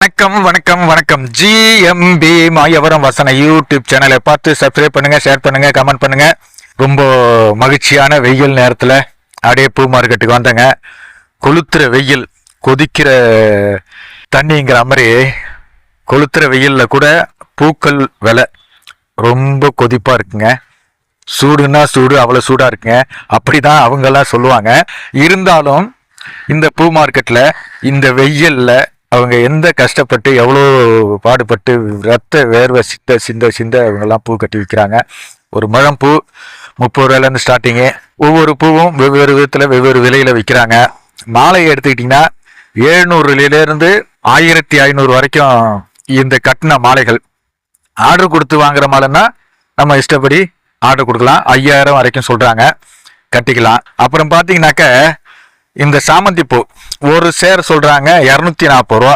வணக்கம் வணக்கம் வணக்கம். ஜிஎம்பி மாயவரம் வசன யூடியூப் சேனலை பார்த்து சப்ஸ்கிரைப் பண்ணுங்க, ஷேர் பண்ணுங்க, கமெண்ட் பண்ணுங்க. ரொம்ப மகிழ்ச்சியான வெயில் நேரத்தில் அப்படியே பூ மார்க்கெட்டுக்கு வந்தேங்க. கொளுத்துற வெயில், கொதிக்கிற தண்ணிங்கிற மாதிரி கொளுத்துற வெயிலில் கூட பூக்கள் விலை ரொம்ப கொதிப்பாக இருக்குங்க. சூடுன்னா சூடு, அவ்வளோ சூடாக இருக்குங்க. அப்படி தான் அவங்கெல்லாம் சொல்லுவாங்க. இருந்தாலும் இந்த பூ மார்க்கெட்டில் இந்த வெயிலில் அவங்க எந்த கஷ்டப்பட்டு எவ்வளோ பாடுபட்டு ரத்த வேர்வை சிந்த அவங்கெல்லாம் பூ கட்டி விற்கிறாங்க. ஒரு முழம் பூ 30 ரூபாயிலேருந்து ஸ்டார்டிங்கு. ஒவ்வொரு பூவும் வெவ்வேறு விதத்தில் வெவ்வேறு விலையில் விற்கிறாங்க. மாலை எடுத்துக்கிட்டிங்கன்னா 700லேருந்து 1500 வரைக்கும் இந்த கட்டின மாலைகள். ஆர்டர் கொடுத்து வாங்குற மாலைன்னா நம்ம இஷ்டப்படி ஆர்டர் கொடுக்கலாம். 5000 வரைக்கும் சொல்கிறாங்க, கட்டிக்கலாம். அப்புறம் பார்த்தீங்கன்னாக்க இந்த சாமந்தி பூ ஒரு சேர் சொல்கிறாங்க 240 ரூபா.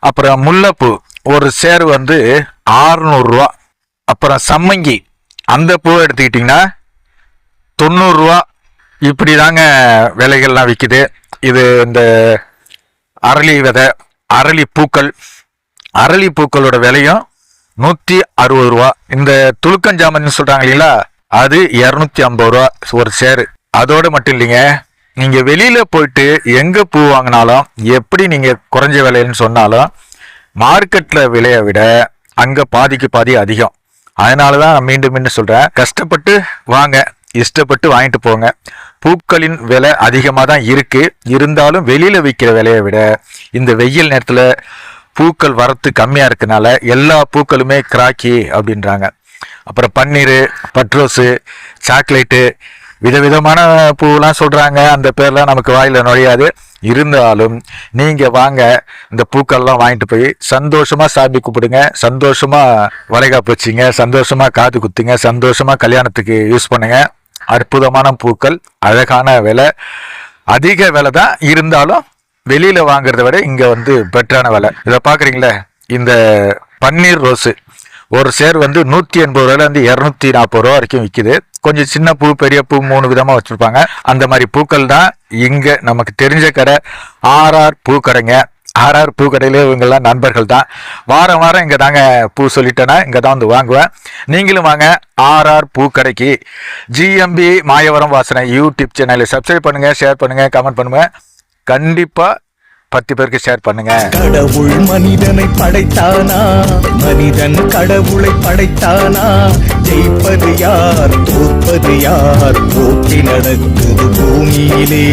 அப்புறம் முல்லைப்பூ ஒரு சேர் 600 ரூபா. அப்புறம் சம்மங்கி அந்த பூ எடுத்துக்கிட்டிங்கன்னா 90 ரூபா. இப்படி தாங்க விலைகள்லாம் விற்கிது. இது இந்த அரளி விதை, அரளி பூக்களோட விலையும் 160 ரூபா. இந்த துளுக்கஞ்சாமன்னு சொல்கிறாங்க இல்லைங்களா, அது 250 ரூபா ஒரு சேரு. அதோடு மட்டும் இல்லைங்க, நீங்கள் வெளியில் போயிட்டு எங்கே பூ வாங்கினாலும் எப்படி நீங்கள் குறைஞ்ச விலைன்னு சொன்னாலும் மார்க்கெட்டில் விலையை விட அங்கே பாதிக்கு பாதி அதிகம். அதனால தான் நான் மீண்டும் சொல்கிறேன், கஷ்டப்பட்டு வாங்க, இஷ்டப்பட்டு வாங்கிட்டு போங்க. பூக்களின் விலை அதிகமாக தான் இருக்குது. இருந்தாலும் வெளியில் விற்கிற விலையை விட இந்த வெயில் நேரத்தில் பூக்கள் வரத்து கம்மியாக இருக்கனால எல்லா பூக்களுமே கிராக்கி அப்படின்றாங்க. அப்புறம் பன்னீர், பட்ரோஸு, சாக்லேட்டு, விதவிதமான பூவெலாம் சொல்கிறாங்க. அந்த பேர்லாம் நமக்கு வாயில் நுழையாது. இருந்தாலும் நீங்கள் வாங்க, இந்த பூக்கள்லாம் வாங்கிட்டு போய் சந்தோஷமாக சாமி கூப்பிடுங்க, சந்தோஷமாக வளைகாப்பு வச்சிங்க, சந்தோஷமாக காது குத்துங்க, சந்தோஷமாக கல்யாணத்துக்கு யூஸ் பண்ணுங்க. அற்புதமான பூக்கள், அழகான விலை, அதிக விலை தான். இருந்தாலும் வெளியில் வாங்குறத விட இங்கே பெட்டரான விலை. இதை பார்க்குறீங்களே, இந்த பன்னீர் ரோஸு ஒரு சேர் 180 ரூபாயிலேருந்து 240 ரூபா வரைக்கும் விற்கிது. கொஞ்சம் சின்ன பூ, பெரிய பூ 3 விதமாக வச்சுருப்பாங்க. அந்த மாதிரி பூக்கள் தான் இங்கே நமக்கு தெரிஞ்ச கடை ஆர்ஆர் பூக்கடைங்க. ஆர்ஆர் பூக்கடையிலே இவங்கெல்லாம் நண்பர்கள் தான். வாரம் வாரம் இங்கே தாங்க பூ சொல்லிட்டேன்னா இங்கே தான் வாங்குவேன். நீங்களும் வாங்க ஆர்ஆர் பூக்கடைக்கு. ஜிஎம்பி மாயவரம் வாசனை யூடியூப் சேனலை சப்ஸ்கிரைப் பண்ணுங்கள், ஷேர் பண்ணுங்கள், கமெண்ட் பண்ணுங்கள். கண்டிப்பாக 10 பேருக்கு ஷேர் பண்ணுங்க. கடவுள் மனிதனை படைத்தானா, மனிதன் கடவுளை படைத்தானா? ஜெயிப்பது யார், தோற்பது யார்? போட்டி நடக்குது பூமியிலே.